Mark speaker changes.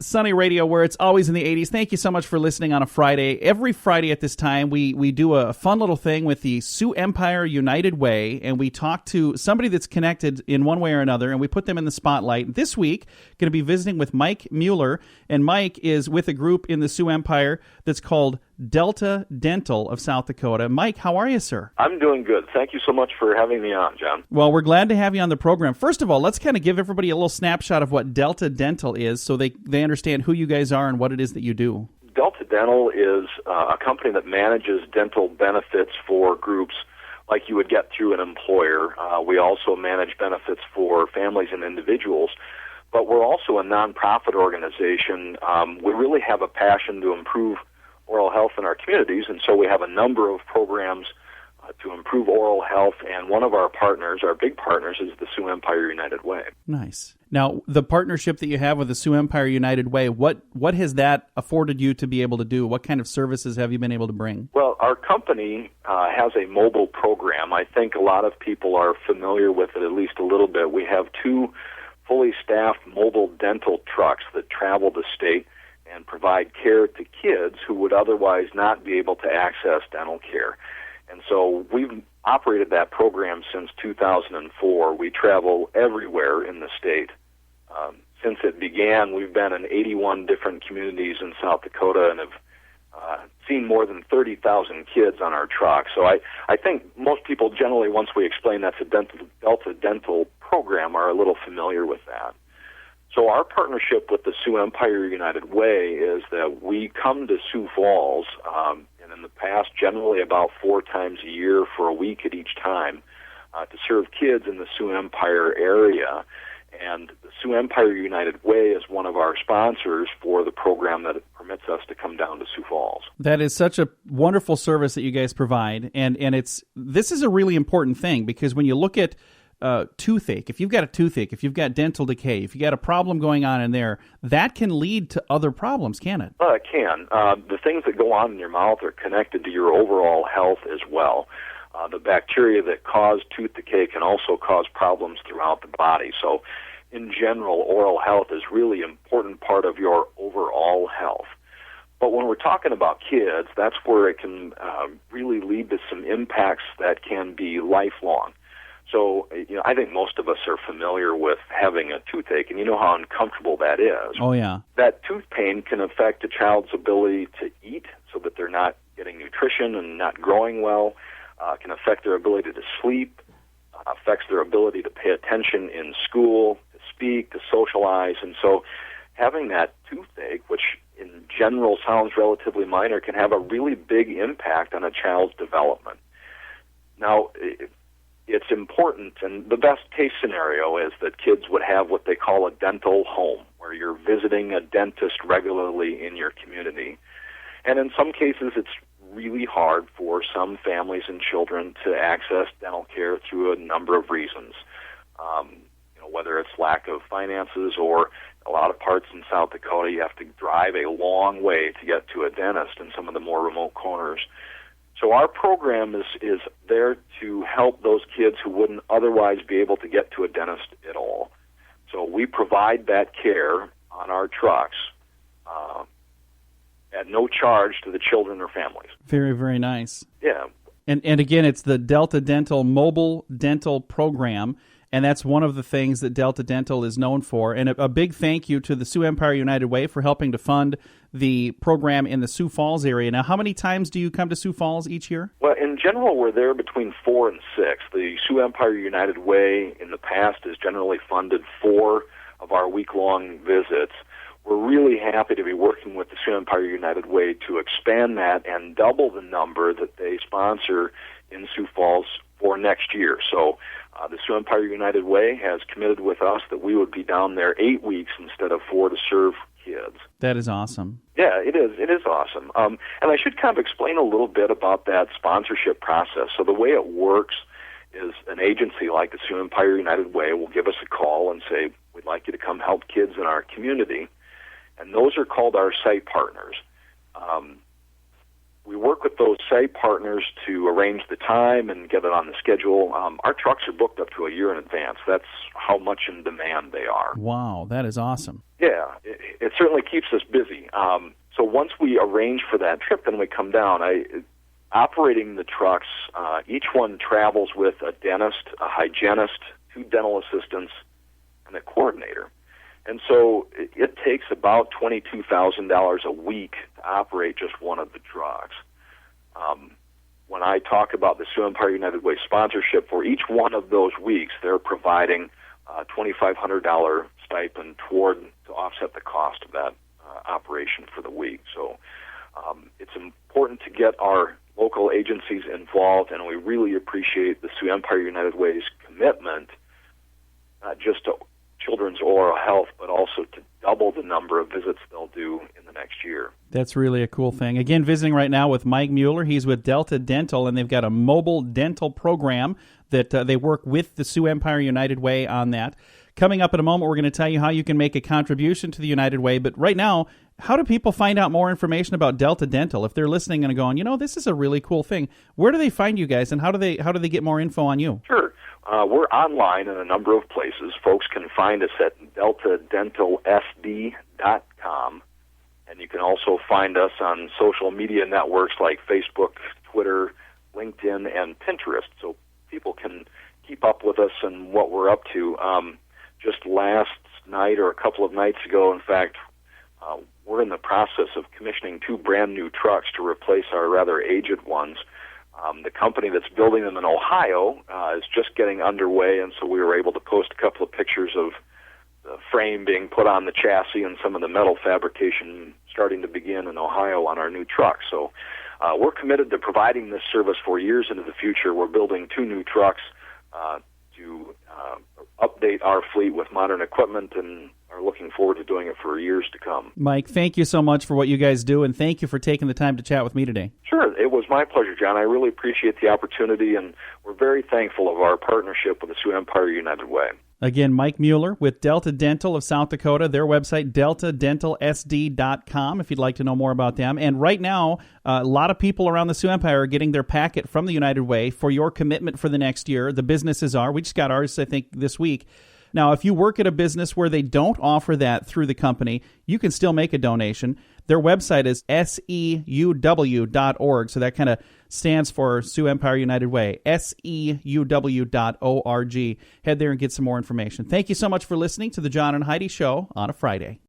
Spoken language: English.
Speaker 1: Sunny Radio, where it's always in the 80s. Thank you so much for listening on a Friday. Every Friday at this time, we do a fun little thing with the Sioux Empire United Way, and we talk to somebody that's connected in one way or another, and we put them in the spotlight. This week, going to be visiting with Mike Mueller, and Mike is with a group in the Sioux Empire that's called Delta Dental of South Dakota. Mike, how are you, sir?
Speaker 2: I'm doing good. Thank you so much for having me on, John.
Speaker 1: Well, we're glad to have you on the program. First of all, let's kind of give everybody a little snapshot of what Delta Dental is so they understand who you guys are and what it is that you do.
Speaker 2: Delta Dental is a company that manages dental benefits for groups like you would get through an employer. We also manage benefits for families and individuals, but we're also a nonprofit organization. We really have a passion to improve oral health in our communities, and so we have a number of programs to improve oral health, and one of our partners, our big partners, is the Sioux Empire United Way.
Speaker 1: Nice. Now, the partnership that you have with the Sioux Empire United Way, what has that afforded you to be able to do? What kind of services have you been able to bring?
Speaker 2: Well, our company has a mobile program. I think a lot of people are familiar with it, at least a little bit. We have 2 fully staffed mobile dental trucks that travel the state and provide care to kids who would otherwise not be able to access dental care. And so we've operated that program since 2004. We travel everywhere in the state. Since it began, we've been in 81 different communities in South Dakota and have seen more than 30,000 kids on our truck. So I think most people generally, once we explain that's a Delta Dental program, are a little familiar with that. So our partnership with the Sioux Empire United Way is that we come to Sioux Falls, and in the past, generally about 4 times a year for a week at each time, to serve kids in the Sioux Empire area. And the Sioux Empire United Way is one of our sponsors for the program that permits us to come down to Sioux Falls.
Speaker 1: That is such a wonderful service that you guys provide, and this is a really important thing, because when you look at toothache, if you've got a toothache, if you've got dental decay, if you got a problem going on in there, that can lead to other problems, can it?
Speaker 2: It can. The things that go on in your mouth are connected to your overall health as well. The bacteria that cause tooth decay can also cause problems throughout the body. So, in general, oral health is really an important part of your overall health. But when we're talking about kids, that's where it can really lead to some impacts that can be lifelong. So, I think most of us are familiar with having a toothache, and you know how uncomfortable that is.
Speaker 1: Oh, yeah.
Speaker 2: That tooth pain can affect a child's ability to eat so that they're not getting nutrition and not growing well. Can affect their ability to sleep, affects their ability to pay attention in school, to speak, to socialize. And so having that toothache, which in general sounds relatively minor, can have a really big impact on a child's development. Now, it's important, and the best case scenario is that kids would have what they call a dental home, where you're visiting a dentist regularly in your community. And in some cases, it's really hard for some families and children to access dental care through a number of reasons. Whether it's lack of finances, or a lot of parts in South Dakota, you have to drive a long way to get to a dentist in some of the more remote corners. So our program is there to help those kids who wouldn't otherwise be able to get to a dentist at all. So we provide that care on our trucks at no charge to the children or families.
Speaker 1: Very, very nice.
Speaker 2: Yeah.
Speaker 1: And again, it's the Delta Dental Mobile Dental Program, and that's one of the things that Delta Dental is known for. And a big thank you to the Sioux Empire United Way for helping to fund the program in the Sioux Falls area. Now, how many times do you come to Sioux Falls each year?
Speaker 2: Well, in general, we're there between 4 and 6. The Sioux Empire United Way in the past has generally funded 4 of our week-long visits. We're really happy to be working with the Sioux Empire United Way to expand that and double the number that they sponsor in Sioux Falls for next year. So the Sioux Empire United Way has committed with us that we would be down there 8 weeks instead of 4 to serve kids.
Speaker 1: That is awesome.
Speaker 2: Yeah, it is. It is awesome. And I should kind of explain a little bit about that sponsorship process. So the way it works is an agency like the Sioux Empire United Way will give us a call and say, we'd like you to come help kids in our community. And those are called our site partners. we work with those site partners to arrange the time and get it on the schedule. Our trucks are booked up to a year in advance. That's how much in demand they are.
Speaker 1: Wow, that is awesome.
Speaker 2: Yeah, it certainly keeps us busy. So once we arrange for that trip, then we come down. Operating the trucks, each one travels with a dentist, a hygienist, 2 dental assistants, and a coordinator. And so it takes about $22,000 a week to operate just one of the trucks. When I talk about the Sioux Empire United Way sponsorship, for each one of those weeks, they're providing a $2,500 stipend to offset the cost of that operation for the week. So it's important to get our local agencies involved, and we really appreciate the Sioux Empire United Way's commitment, not just to children's oral health, but also to double the number of visits they'll do in the next year.
Speaker 1: That's really a cool thing. Again, visiting right now with Mike Mueller. He's with Delta Dental, and they've got a mobile dental program that they work with the Sioux Empire United Way on that. Coming up in a moment, we're going to tell you how you can make a contribution to the United Way. But right now, how do people find out more information about Delta Dental? If they're listening and going, this is a really cool thing, where do they find you guys, and how do they get more info on you?
Speaker 2: Sure. We're online in a number of places. Folks can find us at DeltaDental-SD.com, and you can also find us on social media networks like Facebook, Twitter, LinkedIn, and Pinterest, so people can keep up with us and what we're up to. Just last night or a couple of nights ago, in fact, we're in the process of commissioning 2 brand new trucks to replace our rather aged ones. The company that's building them in Ohio is just getting underway, and so we were able to post a couple of pictures of the frame being put on the chassis and some of the metal fabrication starting to begin in Ohio on our new trucks. So we're committed to providing this service for years into the future. We're building 2 new trucks to update our fleet with modern equipment, and are looking forward to doing it for years to come.
Speaker 1: Mike, thank you so much for what you guys do, and thank you for taking the time to chat with me today.
Speaker 2: Sure. It was my pleasure, John. I really appreciate the opportunity, and we're very thankful of our partnership with the Sioux Empire United Way.
Speaker 1: Again, Mike Mueller with Delta Dental of South Dakota. Their website, DeltaDentalSD.com, if you'd like to know more about them. And right now, a lot of people around the Sioux Empire are getting their packet from the United Way for your commitment for the next year. The businesses are. We just got ours, I think, this week. Now, if you work at a business where they don't offer that through the company, you can still make a donation. Their website is SEUW.org, so that kind of stands for Sioux Empire United Way, SEUW.org. Head there and get some more information. Thank you so much for listening to the John and Heidi Show on a Friday.